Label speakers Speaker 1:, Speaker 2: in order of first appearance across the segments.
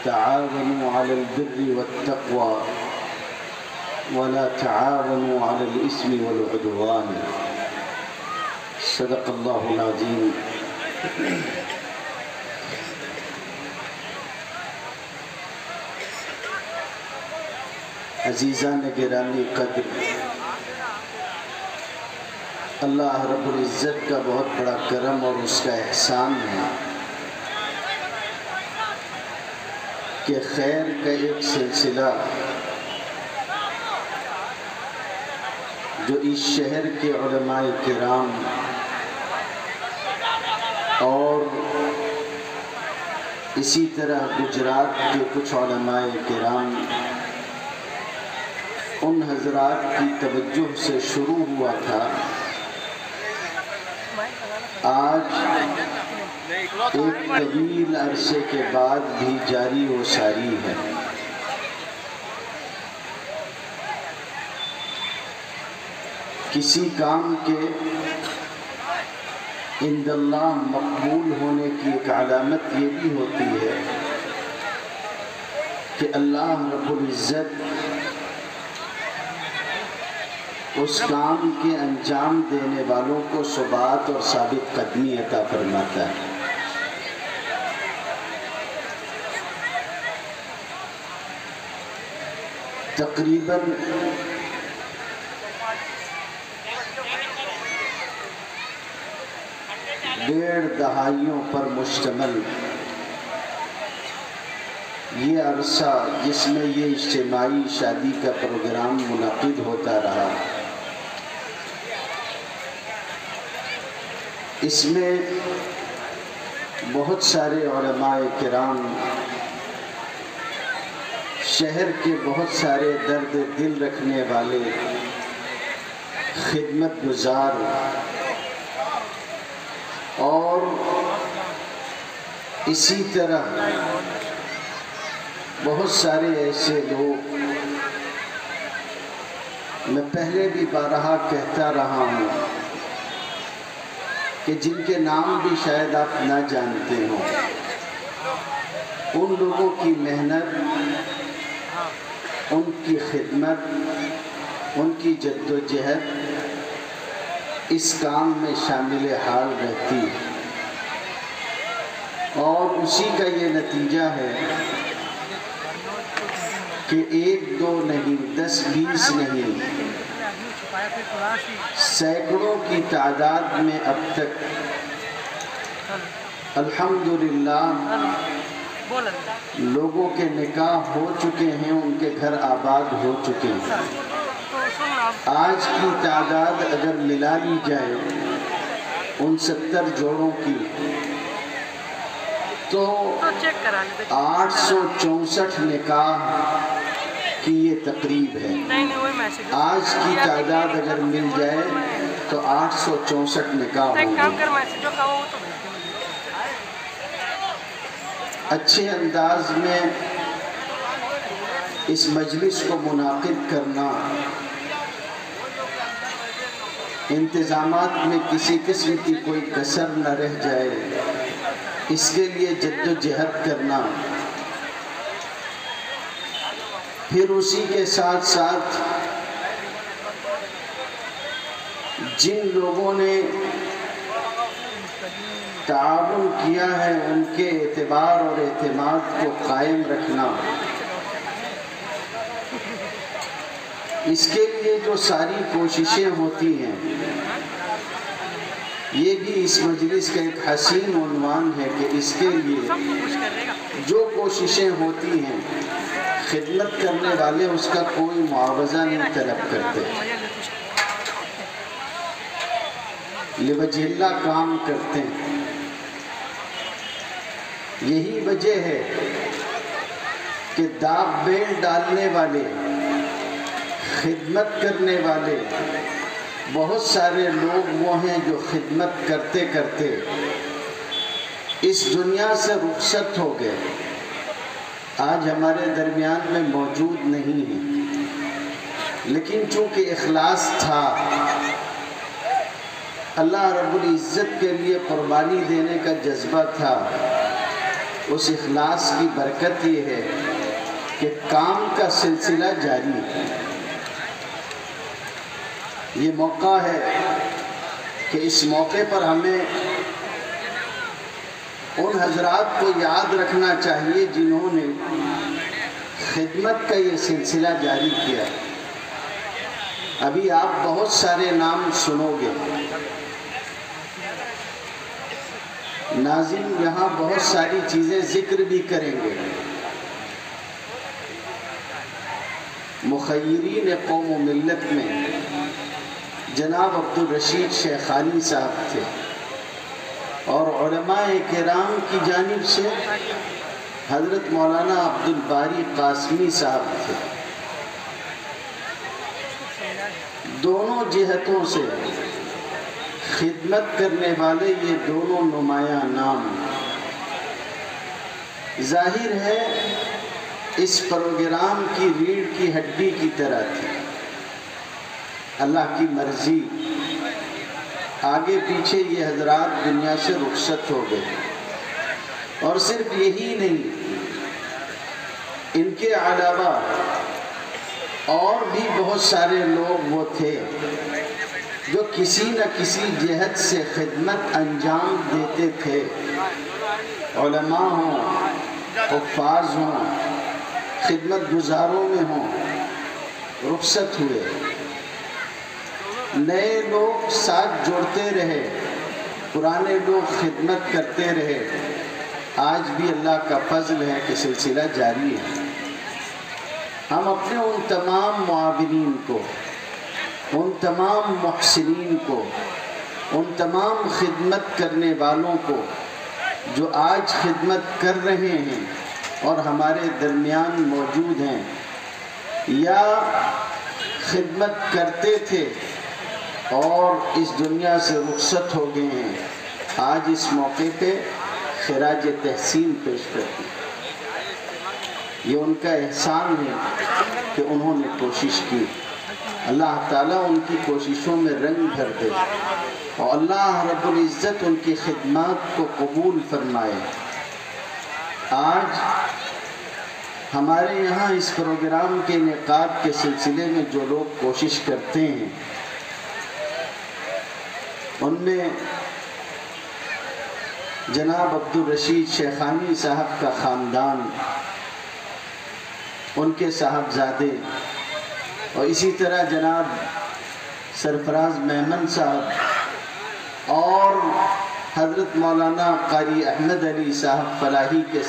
Speaker 1: تعاونوا على البر والتقوى ولا تعاونوا على الإثم والعدوان صدق اللہ العظیم۔ عزیزان گرامی قدر، اللہ رب العزت کا بہت بڑا کرم اور اس کا احسان ہے کہ خیر کا ایک سلسلہ جو اس شہر کے علماء کرام اور اسی طرح گجرات کے کچھ علماء کرام ان حضرات کی توجہ سے شروع ہوا تھا، آج ایک طویل عرصے کے بعد بھی جاری و ساری ہے۔ کسی کام کے عند اللہ مقبول ہونے کی ایک علامت یہ بھی ہوتی ہے کہ اللہ رب العزت اس کام کے انجام دینے والوں کو ثبات اور ثابت قدمی عطا فرماتا ہے۔ تقریباً ڈیڑھ دہائیوں پر مشتمل یہ عرصہ جس میں یہ اجتماعی شادی کا پروگرام منعقد ہوتا رہا، اس میں بہت سارے علماء کرام، شہر کے بہت سارے درد دل رکھنے والے خدمت گزار اور اسی طرح بہت سارے ایسے لوگ، میں پہلے بھی بارہا کہتا رہا ہوں کہ جن کے نام بھی شاید آپ نہ جانتے ہوں، ان لوگوں کی محنت، ان کی خدمت، ان کی جد و جہد اس کام میں شامل حال رہتی ہے، اور اسی کا یہ نتیجہ ہے کہ 1 2 نہیں، 10 20 نہیں، سینکڑوں کی تعداد میں اب تک الحمدللہ لوگوں کے نکاح ہو چکے ہیں، ان کے گھر آباد ہو چکے ہیں۔ آج کی تعداد اگر ملا لی جائے ان 70 جوڑوں کی تو 864 نکاح کی یہ تقریب ہے۔ آج کی تعداد اگر مل جائے تو 864 نکاح ہوں گے۔ اچھے انداز میں اس مجلس کو منعقد کرنا، انتظامات میں کسی قسم کی کوئی کسر نہ رہ جائے، اس کے لیے جد و جہد کرنا، پھر اسی کے ساتھ ساتھ جن لوگوں نے تعاون کیا ہے ان کے اعتبار اور اعتماد کو قائم رکھنا، اس کے لیے جو ساری کوششیں ہوتی ہیں، یہ بھی اس مجلس کا ایک حسین عنوان ہے کہ اس کے لیے جو کوششیں ہوتی ہیں، خدمت کرنے والے اس کا کوئی معاوضہ نہیں طلب کرتے، لوجہ اللہ کام کرتے ہیں۔ یہی وجہ ہے کہ داغ بیل ڈالنے والے، خدمت کرنے والے بہت سارے لوگ وہ ہیں جو خدمت کرتے کرتے اس دنیا سے رخصت ہو گئے، آج ہمارے درمیان میں موجود نہیں ہیں، لیکن چونکہ اخلاص تھا، اللہ رب العزت کے لیے قربانی دینے کا جذبہ تھا، اس اخلاص کی برکت یہ ہے کہ کام کا سلسلہ جاری ہے۔ یہ موقع ہے کہ اس موقع پر ہمیں ان حضرات کو یاد رکھنا چاہیے جنہوں نے خدمت کا یہ سلسلہ جاری کیا۔ ابھی آپ بہت سارے نام سنو گے، ناظرین یہاں بہت ساری چیزیں ذکر بھی کریں گے۔ مخیرین قوم و ملت میں جناب عبدالرشید شیخانی صاحب تھے، اور علماء کرام کی جانب سے حضرت مولانا عبدالباری قاسمی صاحب تھے۔ دونوں جہتوں سے خدمت کرنے والے یہ دونوں نمایاں نام ظاہر ہے اس پروگرام کی ریڑھ کی ہڈی کی طرح تھی۔ اللہ کی مرضی آگے پیچھے یہ حضرات دنیا سے رخصت ہو گئے، اور صرف یہی نہیں، ان کے علاوہ اور بھی بہت سارے لوگ وہ تھے جو کسی نہ کسی جہت سے خدمت انجام دیتے تھے۔ علماء ہوں، حفاظ ہوں، خدمت گزاروں میں ہوں، رخصت ہوئے، نئے لوگ ساتھ جوڑتے رہے، پرانے لوگ خدمت کرتے رہے۔ آج بھی اللہ کا فضل ہے کہ سلسلہ جاری ہے۔ ہم اپنے ان تمام معاونین کو، ان تمام محسنین کو، ان تمام خدمت کرنے والوں کو جو آج خدمت کر رہے ہیں اور ہمارے درمیان موجود ہیں یا خدمت کرتے تھے اور اس دنیا سے رخصت ہو گئے ہیں، آج اس موقع پہ خراج تحسین پیش کرتے ہیں۔ یہ ان کا احسان ہے کہ انہوں نے کوشش کی۔ اللہ تعالیٰ ان کی کوششوں میں رنگ بھر دے، اور اللہ رب العزت ان کی خدمات کو قبول فرمائے۔ آج ہمارے یہاں اس پروگرام کے انعقاد کے سلسلے میں جو لوگ کوشش کرتے ہیں، ان میں جناب عبدالرشید شیخانی صاحب کا خاندان، ان کے صاحبزادے، اور اسی طرح جناب سرفراز میمن صاحب اور حضرت مولانا قاری احمد علی صاحب فلاحی کے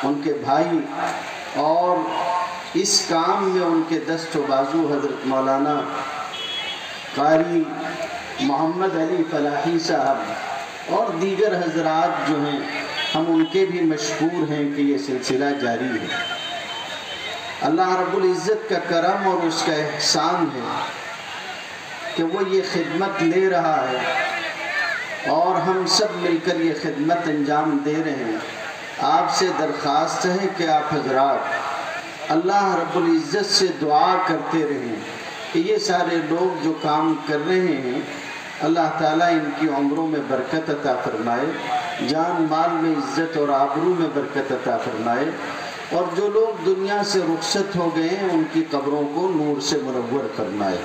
Speaker 1: ان کے بھائی، اور اس کام میں ان کے دست و بازو حضرت مولانا قاری محمد علی فلاحی صاحب اور دیگر حضرات جو ہیں، ہم ان کے بھی مشکور ہیں کہ یہ سلسلہ جاری ہے۔ اللہ رب العزت کا کرم اور اس کا احسان ہے کہ وہ یہ خدمت لے رہا ہے اور ہم سب مل کر یہ خدمت انجام دے رہے ہیں۔ آپ سے درخواست ہے کہ آپ حضرات اللہ رب العزت سے دعا کرتے رہیں کہ یہ سارے لوگ جو کام کر رہے ہیں، اللہ تعالیٰ ان کی عمروں میں برکت عطا فرمائے، جان مال میں عزت اور آبرو میں برکت عطا فرمائے، اور جو لوگ دنیا سے رخصت ہو گئے ہیں ان کی قبروں کو نور سے منور فرمائے۔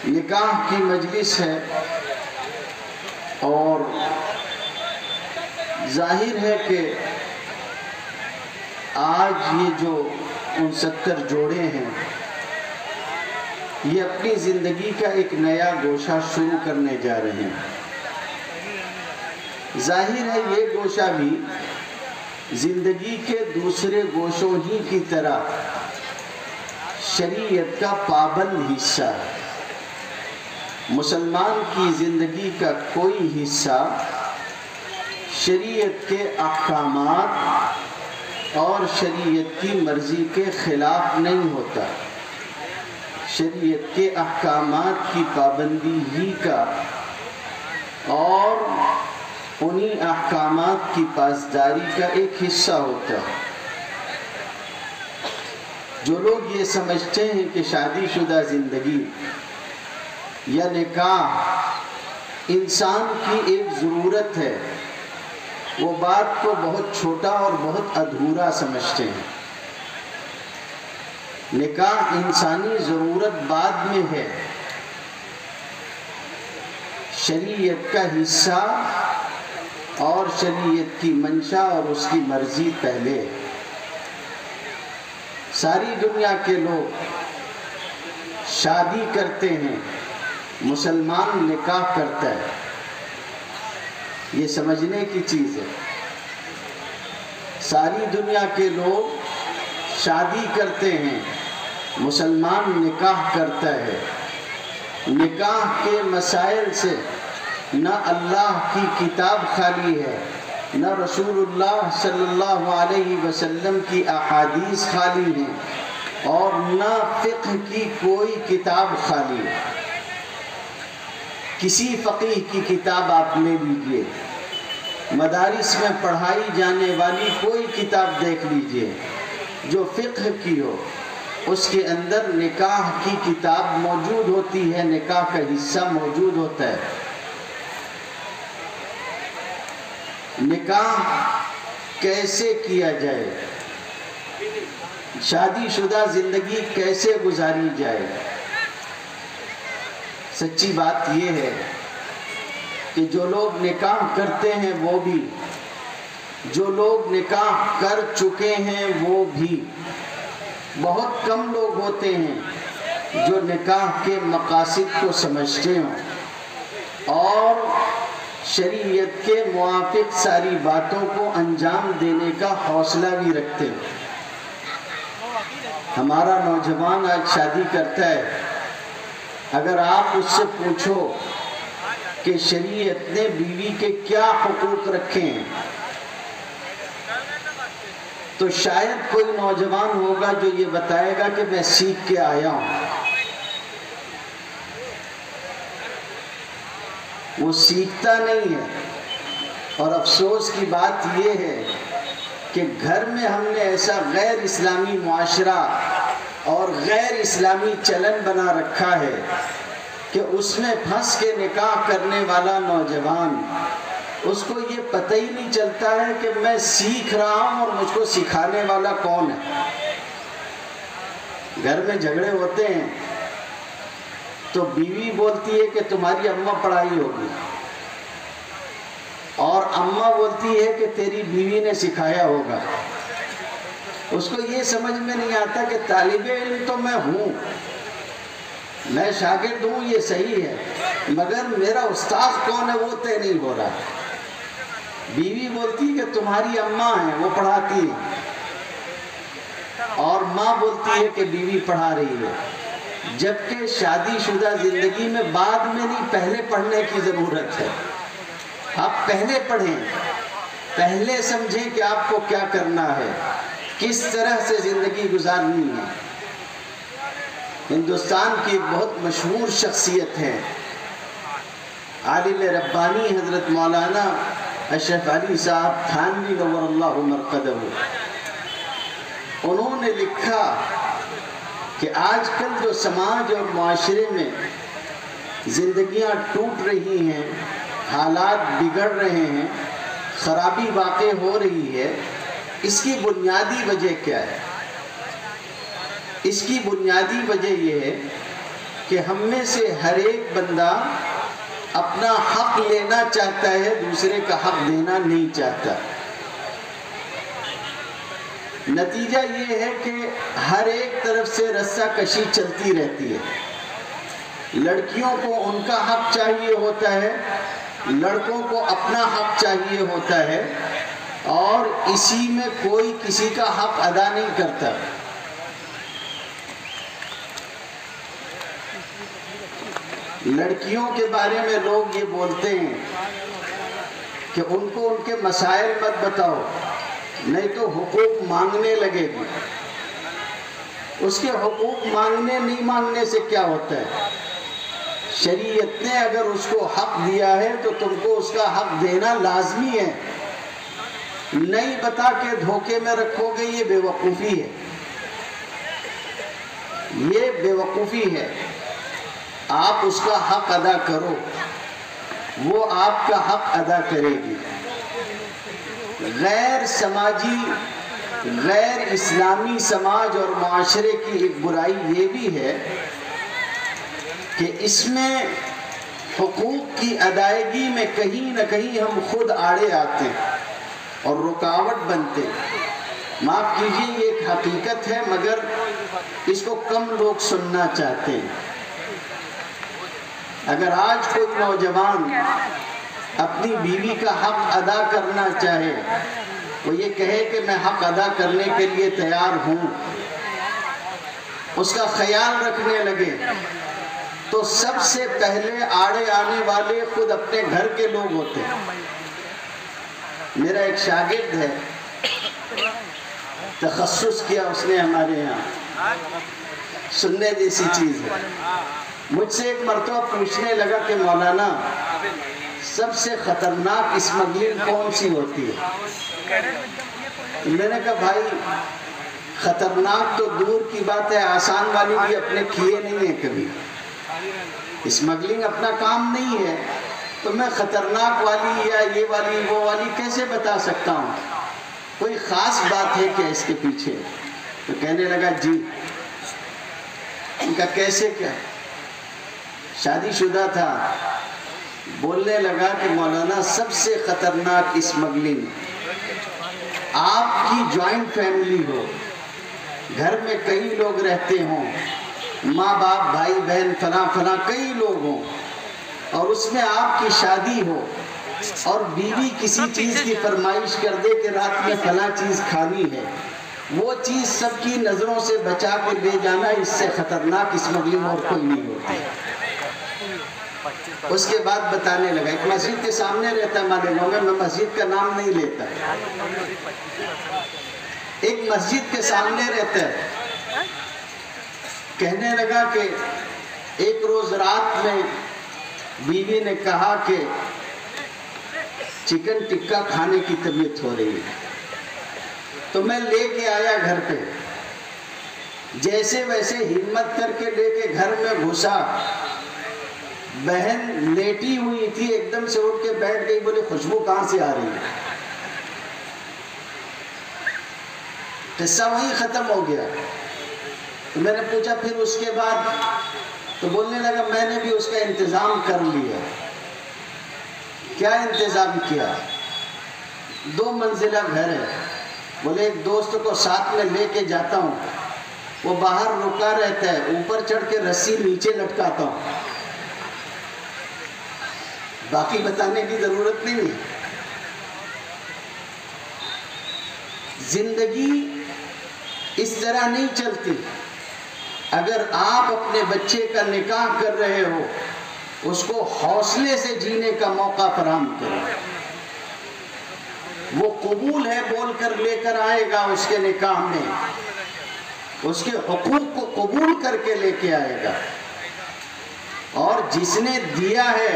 Speaker 1: نکاح کی مجلس ہے، اور ظاہر ہے کہ آج یہ جو 69 جوڑے ہیں، یہ اپنی زندگی کا ایک نیا گوشہ شروع کرنے جا رہے ہیں۔ ظاہر ہے یہ گوشہ بھی زندگی کے دوسرے گوشوں ہی کی طرح شریعت کا پابند حصہ ہے۔ مسلمان کی زندگی کا کوئی حصہ شریعت کے احکامات اور شریعت کی مرضی کے خلاف نہیں ہوتا۔ شریعت کے احکامات کی پابندی ہی کا اور انہی احکامات کی پاسداری کا ایک حصہ ہوتا ہے۔ جو لوگ یہ سمجھتے ہیں کہ شادی شدہ زندگی یا نکاح انسان کی ایک ضرورت ہے وہ بات کو بہت چھوٹا اور بہت ادھورا سمجھتے ہیں۔ نکاح انسانی ضرورت بعد میں ہے، شریعت کا حصہ اور شریعت کی منشا اور اس کی مرضی پہلے۔ ساری دنیا کے لوگ شادی کرتے ہیں، مسلمان نکاح کرتا ہے، یہ سمجھنے کی چیز ہے۔ ساری دنیا کے لوگ شادی کرتے ہیں، مسلمان نکاح کرتا ہے۔ نکاح کے مسائل سے نہ اللہ کی کتاب خالی ہے، نہ رسول اللہ صلی اللہ علیہ وسلم کی احادیث خالی ہیں، اور نہ فقہ کی کوئی کتاب خالی ہے۔ کسی فقیہ کی کتاب آپ لے لیجئے، مدارس میں پڑھائی جانے والی کوئی کتاب دیکھ لیجئے جو فقہ کی ہو، اس کے اندر نکاح کی کتاب موجود ہوتی ہے، نکاح کا حصہ موجود ہوتا ہے۔ نکاح کیسے کیا جائے، شادی شدہ زندگی کیسے گزاری جائے؟ سچی بات یہ ہے کہ جو لوگ نکاح کرتے ہیں وہ بھی، جو لوگ نکاح کر چکے ہیں وہ بھی، بہت کم لوگ ہوتے ہیں جو نکاح کے مقاصد کو سمجھتے ہوں اور شریعت کے موافق ساری باتوں کو انجام دینے کا حوصلہ بھی رکھتے ہیں۔ ہمارا نوجوان آج شادی کرتا ہے، اگر آپ اس سے پوچھو کہ شریعت نے بیوی کے کیا حقوق رکھے ہیں، تو شاید کوئی نوجوان ہوگا جو یہ بتائے گا کہ میں سیکھ کے آیا ہوں۔ وہ سیکھتا نہیں ہے، اور افسوس کی بات یہ ہے کہ گھر میں ہم نے ایسا غیر اسلامی معاشرہ اور غیر اسلامی چلن بنا رکھا ہے کہ اس میں پھنس کے نکاح کرنے والا نوجوان، اس کو یہ پتہ ہی نہیں چلتا ہے کہ میں سیکھ رہا ہوں اور مجھ کو سکھانے والا کون ہے۔ گھر میں جھگڑے ہوتے ہیں تو بیوی بولتی ہے کہ تمہاری اماں پڑھائی ہوگی، اور اماں بولتی ہے کہ تیری بیوی نے سکھایا ہوگا۔ اس کو یہ سمجھ میں نہیں آتا کہ طالب علم تو میں ہوں، میں شاگرد ہوں، یہ صحیح ہے، مگر میرا استاد کون ہے وہ طے نہیں ہو رہا۔ بیوی بولتی ہے کہ تمہاری اماں ہیں، وہ پڑھاتی ہیں، اور ماں بولتی ہے کہ بیوی پڑھا رہی ہے، جبکہ شادی شدہ زندگی میں بعد میں نہیں، پہلے پڑھنے کی ضرورت ہے۔ آپ پہلے پڑھیں، پہلے سمجھیں کہ آپ کو کیا کرنا ہے، کس طرح سے زندگی گزارنی ہے۔ ہندوستان کی ایک بہت مشہور شخصیت ہے، عالم ربانی حضرت مولانا اشرف علی صاحب تھانوی نور اللہ مرقدہ۔ انہوں نے لکھا کہ آج کل جو سماج اور معاشرے میں زندگیاں ٹوٹ رہی ہیں، حالات بگڑ رہے ہیں، خرابی واقع ہو رہی ہے، اس کی بنیادی وجہ کیا ہے؟ اس کی بنیادی وجہ یہ ہے کہ ہم میں سے ہر ایک بندہ اپنا حق لینا چاہتا ہے، دوسرے کا حق دینا نہیں چاہتا۔ نتیجہ یہ ہے کہ ہر ایک طرف سے رسہ کشی چلتی رہتی ہے۔ لڑکیوں کو ان کا حق چاہیے ہوتا ہے، لڑکوں کو اپنا حق چاہیے ہوتا ہے، اور اسی میں کوئی کسی کا حق ادا نہیں کرتا۔ لڑکیوں کے بارے میں لوگ یہ بولتے ہیں کہ ان کو ان کے مسائل مت بتاؤ، نہیں تو حقوق مانگنے لگے گی۔ اس کے حقوق مانگنے نہیں مانگنے سے کیا ہوتا ہے؟ شریعت نے اگر اس کو حق دیا ہے تو تم کو اس کا حق دینا لازمی ہے۔ نہیں بتا کے دھوکے میں رکھو گے، یہ بے وقوفی ہے، یہ بے وقوفی ہے۔ آپ اس کا حق ادا کرو، وہ آپ کا حق ادا کرے گی۔ غیر سماجی، غیر اسلامی سماج اور معاشرے کی ایک برائی یہ بھی ہے کہ اس میں حقوق کی ادائیگی میں کہیں نہ کہیں ہم خود آڑے آتے ہیں اور رکاوٹ بنتے ہیں۔ معاف کیجیے، یہ ایک حقیقت ہے، مگر اس کو کم لوگ سننا چاہتے ہیں۔ اگر آج کوئی نوجوان اپنی بیوی کا حق ادا کرنا چاہے، وہ یہ کہے کہ میں حق ادا کرنے کے لیے تیار ہوں، اس کا خیال رکھنے لگے، تو سب سے پہلے آڑے آنے والے خود اپنے گھر کے لوگ ہوتے ہیں۔ میرا ایک شاگرد ہے، تخصص کیا اس نے ہمارے یہاں، سننے جیسی چیز ہے۔ مجھ سے ایک مرتبہ پوچھنے لگا کہ مولانا سب سے خطرناک اسمگلنگ کون سی ہوتی ہے؟ میں نے کہا بھائی خطرناک تو دور کی بات ہے، آسان والی بھی اپنے کیے نہیں ہیں کبھی۔ اسمگلنگ اپنا کام نہیں ہے، تو میں خطرناک والی یا یہ والی وہ والی کیسے بتا سکتا ہوں؟ کوئی خاص بات ہے کیا اس کے پیچھے؟ تو کہنے لگا جی۔ ان کا کیسے کیا؟ شادی شدہ تھا، بولنے لگا کہ مولانا سب سے خطرناک اسمگلنگ، آپ کی جوائنٹ فیملی ہو، گھر میں کئی لوگ رہتے ہوں، ماں باپ بھائی بہن فلاں فلاں کئی لوگ ہوں، اور اس میں آپ کی شادی ہو اور بیوی کسی چیز کی فرمائش کر دے کہ رات میں فلاں چیز کھانی ہے، وہ چیز سب کی نظروں سے بچا کے لے جانا، اس سے خطرناک اسمگلنگ اور کوئی نہیں ہوتی۔ اس کے بعد بتانے لگا، ایک مسجد کے سامنے رہتا ہے مالے گاؤں میں، میں مسجد کا نام نہیں لیتا، ایک مسجد کے سامنے رہتا ہے۔ کہنے لگا کہ ایک روز رات میں بیوی نے کہا کہ چکن ٹکا کھانے کی طبیعت ہو رہی ہے، تو میں لے کے آیا گھر پہ، جیسے ویسے ہمت کر کے لے کے گھر میں گھسا، بہن لیٹی ہوئی تھی، ایک دم سے اٹھ کے بیٹھ گئی، بولے خوشبو کہاں سے آ رہی ہے؟ قصہ وہیں ختم ہو گیا۔ تو میں نے پوچھا پھر اس کے بعد؟ تو بولنے لگا میں نے بھی اس کا انتظام کر لیا۔ کیا انتظام کیا؟ 2 منزلہ گھر ہے، بولے ایک دوست کو ساتھ میں لے کے جاتا ہوں، وہ باہر رکا رہتا ہے، اوپر چڑھ کے رسی نیچے لٹکاتا ہوں، باقی بتانے کی ضرورت نہیں ہے۔ زندگی اس طرح نہیں چلتی۔ اگر آپ اپنے بچے کا نکاح کر رہے ہو، اس کو حوصلے سے جینے کا موقع فراہم کرو۔ وہ قبول ہے بول کر لے کر آئے گا اس کے نکاح میں، اس کے حقوق کو قبول کر کے لے کے آئے گا، اور جس نے دیا ہے،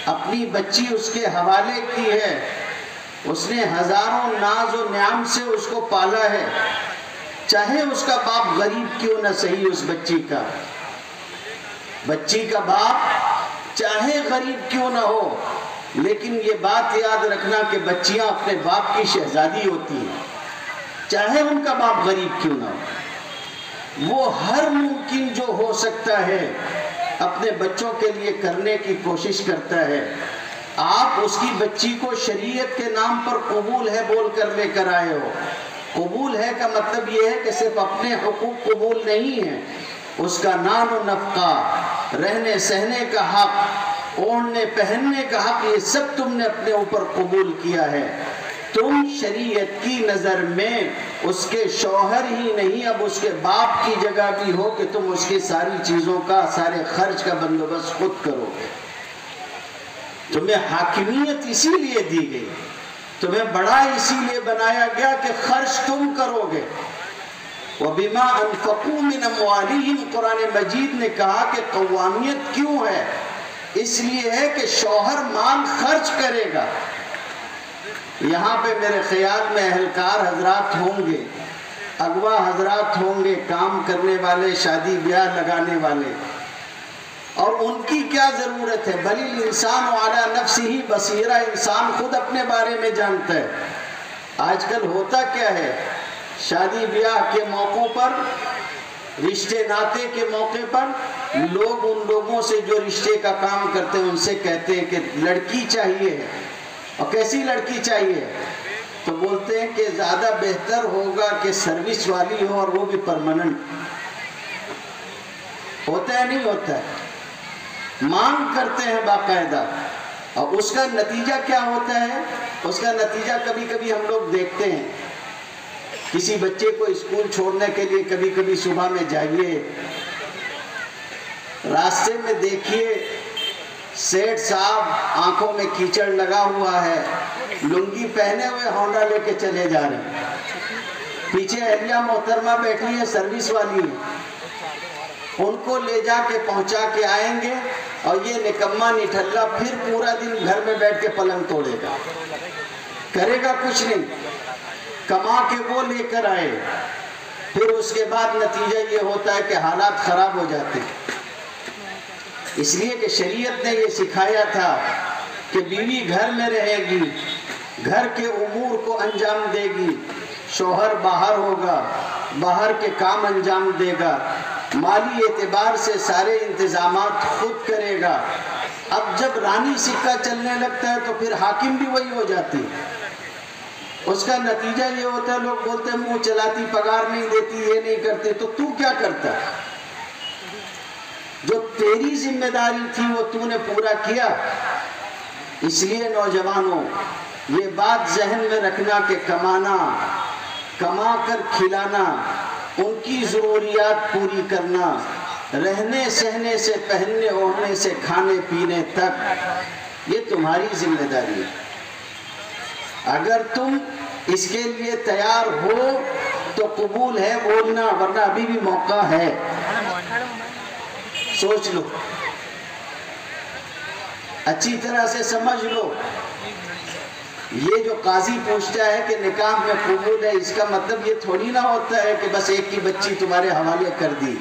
Speaker 1: اپنی بچی اس کے حوالے کی ہے، اس نے ہزاروں ناز و نعم سے اس کو پالا ہے، چاہے اس کا باپ غریب کیوں نہ صحیح، اس بچی کا باپ چاہے غریب کیوں نہ ہو، لیکن یہ بات یاد رکھنا کہ بچیاں اپنے باپ کی شہزادی ہوتی ہیں، چاہے ان کا باپ غریب کیوں نہ ہو۔ وہ ہر ممکن جو ہو سکتا ہے اپنے بچوں کے لیے کرنے کی کوشش کرتا ہے۔ آپ اس کی بچی کو شریعت کے نام پر قبول ہے بول کر لے کر آئے ہو۔ قبول ہے کا مطلب یہ ہے کہ صرف اپنے حقوق قبول نہیں ہے، اس کا نان و نفقہ، رہنے سہنے کا حق، اوڑھنے پہننے کا حق، یہ سب تم نے اپنے اوپر قبول کیا ہے۔ تم شریعت کی نظر میں اس کے شوہر ہی نہیں، اب اس کے باپ کی جگہ بھی ہو کہ تم اس کی ساری چیزوں کا، سارے خرچ کا بندوبست خود کرو گے۔ تمہیں حاکمیت اسی لیے دی گئی، تمہیں بڑا اسی لیے بنایا گیا کہ خرچ تم کرو گے۔ وَبِمَا أَنفَقُوا مِنْ أَمْوَالِهِمْ، قرآن مجید نے کہا کہ قوامیت کیوں ہے؟ اس لیے ہے کہ شوہر مال خرچ کرے گا۔ یہاں پہ میرے خیال میں اہلکار حضرات ہوں گے، اغوا حضرات ہوں گے، کام کرنے والے، شادی بیاہ لگانے والے۔ اور ان کی کیا ضرورت ہے؟ بل الانسان علی نفسہ بصیرہ، انسان خود اپنے بارے میں جانتا ہے۔ آج کل ہوتا کیا ہے، شادی بیاہ کے موقعوں پر، رشتے ناطے کے موقع پر لوگ ان لوگوں سے جو رشتے کا کام کرتے ہیں ان سے کہتے ہیں کہ لڑکی چاہیے ہے، اور کیسی لڑکی چاہیے؟ تو بولتے ہیں کہ زیادہ بہتر ہوگا کہ سروس والی ہو، اور وہ بھی پرماننٹ۔ ہوتا ہے نہیں ہوتا ہے؟ مانگ کرتے ہیں باقاعدہ، اور اس کا نتیجہ کیا ہوتا ہے؟ اس کا نتیجہ کبھی کبھی ہم لوگ دیکھتے ہیں، کسی بچے کو اسکول چھوڑنے کے لیے کبھی کبھی صبح میں جائیے، راستے میں دیکھیے سیٹ صاحب آنکھوں میں کیچڑ لگا ہوا ہے، لنگی پہنے ہوئے ہونڈا لے کے چلے جا رہے ہیں، پیچھے اہلیہ محترمہ بیٹھی ہے، سروس والی ہے، ان کو لے جا کے پہنچا کے آئیں گے، اور یہ نکمہ نٹھلا پھر پورا دن گھر میں بیٹھ کے پلنگ توڑے گا، کرے گا کچھ نہیں، کما کے وہ لے کر آئے، پھر اس کے بعد نتیجہ یہ ہوتا ہے کہ حالات خراب ہو جاتے ہیں۔ اس لیے کہ شریعت نے یہ سکھایا تھا کہ بیوی گھر میں رہے گی، گھر کے امور کو انجام دے گی، شوہر باہر ہوگا، باہر کے کام انجام دے گا، مالی اعتبار سے سارے انتظامات خود کرے گا۔ اب جب رانی سکہ چلنے لگتا ہے تو پھر حاکم بھی وہی ہو جاتی ہے۔ اس کا نتیجہ یہ ہوتا ہے، لوگ بولتے ہیں منہ چلاتی، پگار نہیں دیتی، یہ نہیں کرتے، تو کیا کرتا ہے؟ جو تیری ذمہ داری تھی وہ تو نے پورا کیا۔ اس لیے نوجوانوں یہ بات ذہن میں رکھنا کہ کمانا، کما کر کھلانا، ان کی ضروریات پوری کرنا، رہنے سہنے سے پہننے اوڑھنے سے کھانے پینے تک، یہ تمہاری ذمہ داری ہے۔ اگر تم اس کے لیے تیار ہو تو قبول ہے بولنا، ورنہ ابھی بھی موقع ہے، سوچ لو، اچھی طرح سے سمجھ لو۔ یہ جو قاضی پوچھتا ہے کہ نکاح میں قبول ہے، اس کا مطلب یہ تھوڑی نہ ہوتا ہے کہ بس ایک کی بچی تمہارے حوالے کر دی،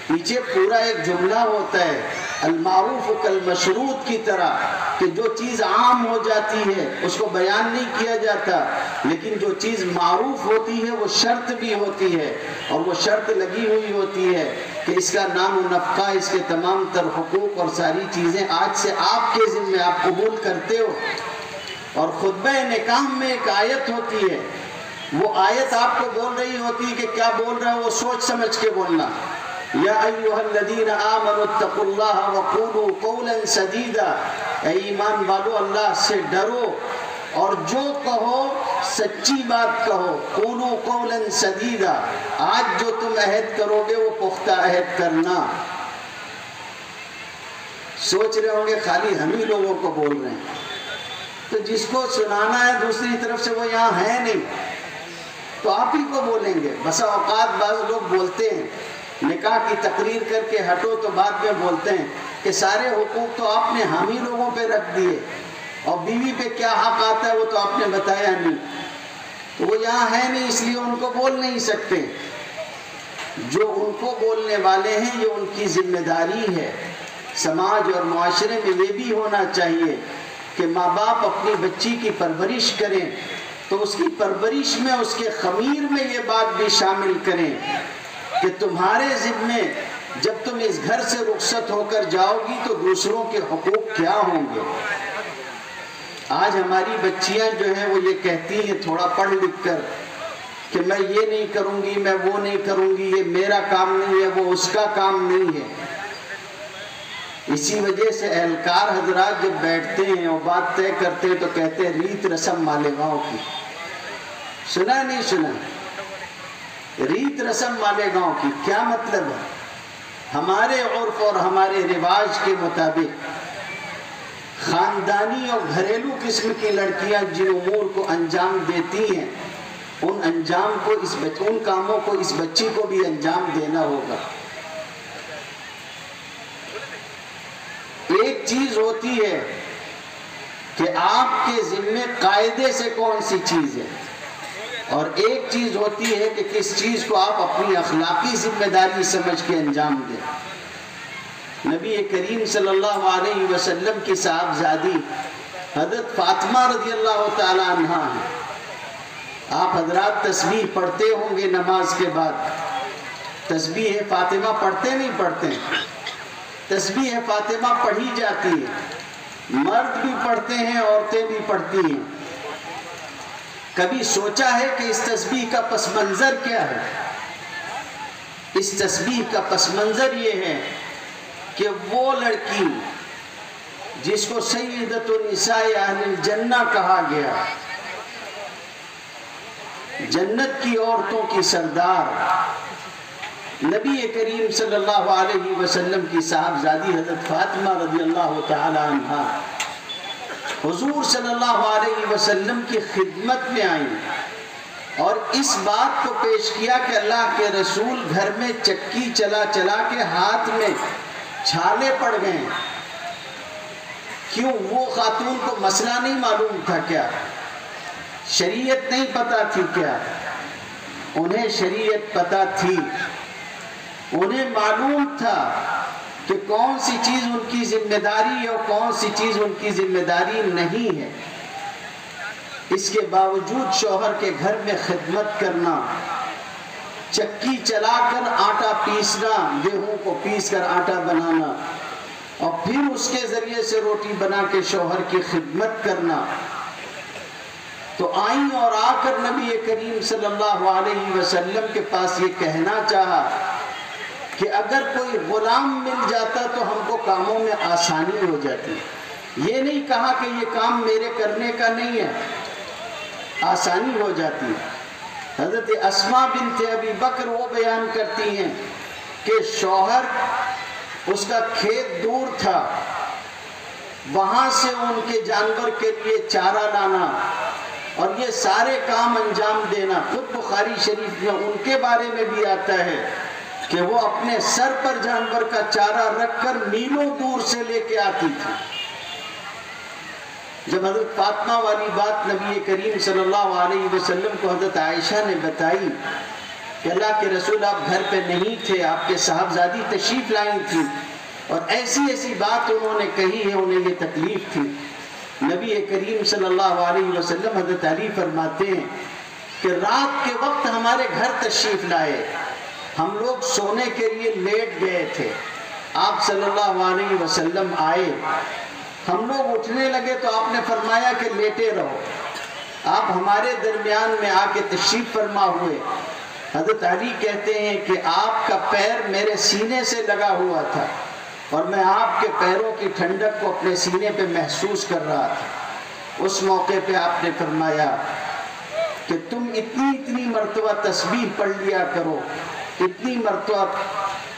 Speaker 1: پیچھے پورا ایک جملہ ہوتا ہے، المعروف کالمشروط کی طرح، کہ جو چیز عام ہو جاتی ہے اس کو بیان نہیں کیا جاتا، لیکن جو چیز معروف ہوتی ہے وہ شرط بھی ہوتی ہے، اور وہ شرط لگی ہوئی ہوتی ہے کہ اس کا نام و نفقہ، اس کے تمام تر حقوق اور ساری چیزیں آج سے آپ کے ذمہ، آپ قبول کرتے ہو۔ اور خطبہ نکاح میں ایک آیت ہوتی ہے، وہ آیت آپ کو بول رہی ہوتی ہے کہ کیا بول رہا ہے وہ سوچ سمجھ کے بولنا۔ یا ایھا الذین آمنوا اتقوا اللہ وقولوا قولا سدیدا، اے ایمان والو اللہ سے ڈرو اور جو کہو سچی بات کہو، قولوا قولا سدیدا، آج جو تم عہد کرو گے وہ پختہ عہد کرنا۔ سوچ رہے ہوں گے خالی ہم ہی لوگوں کو بول رہے ہیں، تو جس کو سنانا ہے دوسری طرف سے وہ یہاں ہے نہیں، تو آپ ہی کو بولیں گے۔ بسا اوقات بعض لوگ بولتے ہیں، نکاح کی تقریر کر کے ہٹو تو بعد میں بولتے ہیں کہ سارے حقوق تو آپ نے ہم ہی لوگوں پہ رکھ دیے، اور بیوی پہ کیا حق آتا ہے وہ تو آپ نے بتایا نہیں، تو وہ یہاں ہے نہیں، اس لیے ان کو بول نہیں سکتے۔ جو ان کو بولنے والے ہیں یہ ان کی ذمہ داری ہے۔ سماج اور معاشرے میں یہ بھی ہونا چاہیے کہ ماں باپ اپنی بچی کی پرورش کریں تو اس کی پرورش میں، اس کے خمیر میں یہ بات بھی شامل کریں کہ تمہارے ذمے جب تم اس گھر سے رخصت ہو کر جاؤ گی تو دوسروں کے حقوق کیا ہوں گے۔ آج ہماری بچیاں جو ہیں وہ یہ کہتی ہیں تھوڑا پڑھ لکھ کر کہ میں یہ نہیں کروں گی، میں وہ نہیں کروں گی، یہ میرا کام نہیں ہے، وہ اس کا کام نہیں ہے۔ اسی وجہ سے اہلکار حضرات جب بیٹھتے ہیں اور بات طے کرتے ہیں تو کہتے ہیں ریت رسم مالیگاؤں کی۔ سنا نہیں سنا؟ ریت رسم مالیگاؤں کی کیا مطلب ہے؟ ہمارے عرف اور ہمارے رواج کے مطابق خاندانی اور گھریلو قسم کی لڑکیاں جن امور کو انجام دیتی ہیں ان کاموں کو اس بچی کو بھی انجام دینا ہوگا۔ ایک چیز ہوتی ہے کہ آپ کے ذمے قاعدے سے کون سی چیز ہے، اور ایک چیز ہوتی ہے کہ کس چیز کو آپ اپنی اخلاقی ذمہ داری سمجھ کے انجام دیں۔ نبی کریم صلی اللہ علیہ وسلم کی صاحبزادی حضرت فاطمہ رضی اللہ تعالی عنہا ہیں۔ آپ حضرات تسبیح پڑھتے ہوں گے نماز کے بعد، تسبیح فاطمہ پڑھتے نہیں پڑھتے؟ تسبیح فاطمہ پڑھی جاتی ہے، مرد بھی پڑھتے ہیں، عورتیں بھی پڑھتی ہیں۔ کبھی سوچا ہے کہ اس تسبیح کا پس منظر کیا ہے؟ اس تسبیح کا پس منظر یہ ہے کہ وہ لڑکی جس کو سیدۃ النساء اہل الجنہ کہا گیا، جنت کی عورتوں کی سردار، نبی کریم صلی اللہ علیہ وسلم کی صاحبزادی حضرت فاطمہ رضی اللہ تعالی عنہا حضور صلی اللہ علیہ وسلم کی خدمت میں آئیں اور اس بات کو پیش کیا کہ اللہ کے رسول گھر میں چکی چلا چلا کے ہاتھ میں چھالے پڑ گئے۔ کیوں؟ وہ خاتون کو مسئلہ نہیں معلوم تھا کیا؟ شریعت نہیں پتا تھی کیا؟ انہیں شریعت پتا تھی، انہیں معلوم تھا کہ کون سی چیز ان کی ذمہ داری ہے اور کون سی چیز ان کی ذمہ داری نہیں ہے۔ اس کے باوجود شوہر کے گھر میں خدمت کرنا، چکی چلا کر آٹا پیسنا، گیہوں کو پیس کر آٹا بنانا اور پھر اس کے ذریعے سے روٹی بنا کے شوہر کی خدمت کرنا۔ تو آئیں اور آ کر نبی کریم صلی اللہ علیہ وسلم کے پاس یہ کہنا چاہا کہ اگر کوئی غلام مل جاتا تو ہم کو کاموں میں آسانی ہو جاتی۔ یہ نہیں کہا کہ یہ کام میرے کرنے کا نہیں ہے، آسانی ہو جاتی۔ حضرت اسماء بنت ابی بکر وہ بیان کرتی ہیں کہ شوہر، اس کا کھیت دور تھا، وہاں سے ان کے جانور کے لیے چارہ لانا اور یہ سارے کام انجام دینا۔ خود بخاری شریف میں ان کے بارے میں بھی آتا ہے کہ وہ اپنے سر پر جانور کا چارہ رکھ کر میلوں دور سے لے کے آتی تھی۔ جب حضرت فاطمہ والی بات نبی کریم صلی اللہ علیہ وسلم کو حضرت عائشہ نے بتائی کہ اللہ کے رسول آپ گھر پہ نہیں تھے، آپ کے صاحبزادی تشریف لائی تھی اور ایسی ایسی بات انہوں نے کہی ہے، انہیں یہ تکلیف تھی، نبی کریم صلی اللہ علیہ وسلم حضرت علی فرماتے ہیں کہ رات کے وقت ہمارے گھر تشریف لائے، ہم لوگ سونے کے لیے لیٹ گئے تھے، آپ صلی اللہ علیہ وسلم آئے، ہم لوگ اٹھنے لگے تو آپ نے فرمایا کہ لیٹے رہو، آپ ہمارے درمیان میں آ کے تشریف فرما ہوئے۔ حضرت علی کہتے ہیں کہ آپ کا پیر میرے سینے سے لگا ہوا تھا اور میں آپ کے پیروں کی ٹھنڈک کو اپنے سینے پہ محسوس کر رہا تھا۔ اس موقع پہ آپ نے فرمایا کہ تم اتنی مرتبہ تسبیح پڑھ لیا کرو، اتنی مرتبہ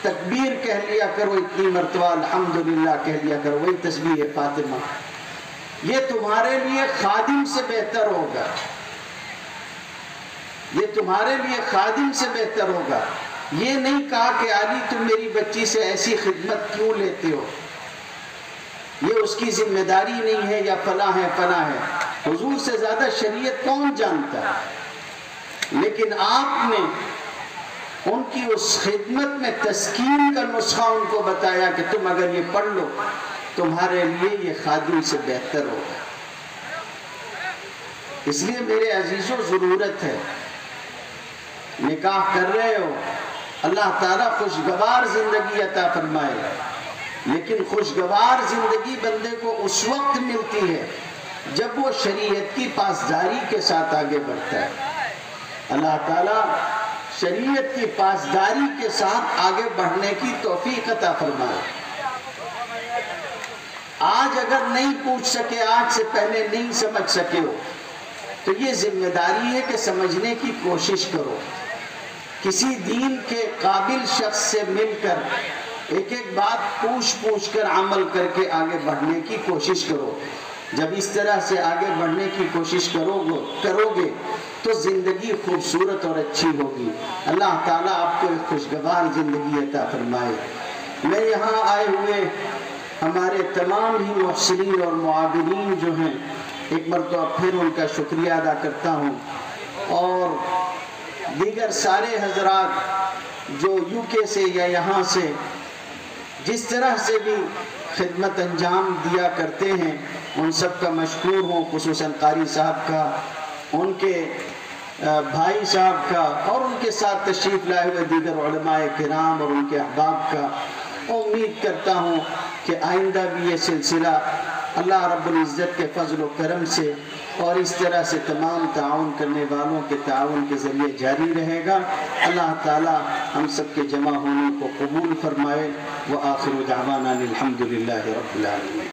Speaker 1: تکبیر کہہ لیا کرو، اتنی مرتبہ الحمدللہ کہہ لیا کرو، وہی تسبیح ہے فاطمہ، یہ تمہارے لیے خادم سے بہتر ہوگا، یہ تمہارے لیے خادم سے بہتر ہوگا۔ یہ نہیں کہا کہ علی تم میری بچی سے ایسی خدمت کیوں لیتے ہو، یہ اس کی ذمہ داری نہیں ہے یا فلاں ہے فلاں ہے، حضور سے زیادہ شریعت کون جانتا ہے، لیکن آپ نے ان کی اس خدمت میں تسکین کا نسخہ ان کو بتایا کہ تم اگر یہ پڑھ لو تمہارے لیے یہ خادم سے بہتر ہوگا۔ اس لیے میرے عزیزوں ضرورت ہے، نکاح کر رہے ہو اللہ تعالیٰ خوشگوار زندگی عطا فرمائے، لیکن خوشگوار زندگی بندے کو اس وقت ملتی ہے جب وہ شریعت کی پاسداری کے ساتھ آگے بڑھتا ہے۔ اللہ تعالیٰ شریعت کی پاسداری کے ساتھ آگے بڑھنے کی توفیق عطا فرمائے۔ آج اگر نہیں پوچھ سکے، آج سے پہلے نہیں سمجھ سکے ہو تو یہ ذمہ داری ہے کہ سمجھنے کی کوشش کرو، کسی دین کے قابل شخص سے مل کر ایک ایک بات پوچھ کر عمل کر کے آگے بڑھنے کی کوشش کرو۔ جب اس طرح سے آگے بڑھنے کی کوشش کرو گے تو زندگی خوبصورت اور اچھی ہوگی۔ اللہ تعالیٰ آپ کو ایک خوشگوار زندگی عطا فرمائے۔ میں یہاں آئے ہوئے ہمارے تمام ہی محسنین اور معاونین جو ہیں ایک مرتبہ پھر ان کا شکریہ ادا کرتا ہوں، اور دیگر سارے حضرات جو UK سے یا یہاں سے جس طرح سے بھی خدمت انجام دیا کرتے ہیں ان سب کا مشکور ہوں، خصوصاً قاری صاحب کا، ان کے بھائی صاحب کا، اور ان کے ساتھ تشریف لائے ہوئے دیگر علماء کرام اور ان کے احباب کا۔ امید کرتا ہوں کہ آئندہ بھی یہ سلسلہ اللہ رب العزت کے فضل و کرم سے اور اس طرح سے تمام تعاون کرنے والوں کے تعاون کے ذریعے جاری رہے گا۔ اللہ تعالی ہم سب کے جمع ہونے کو قبول فرمائے۔ وآخر دعوانا الحمد للہ رب العالمین۔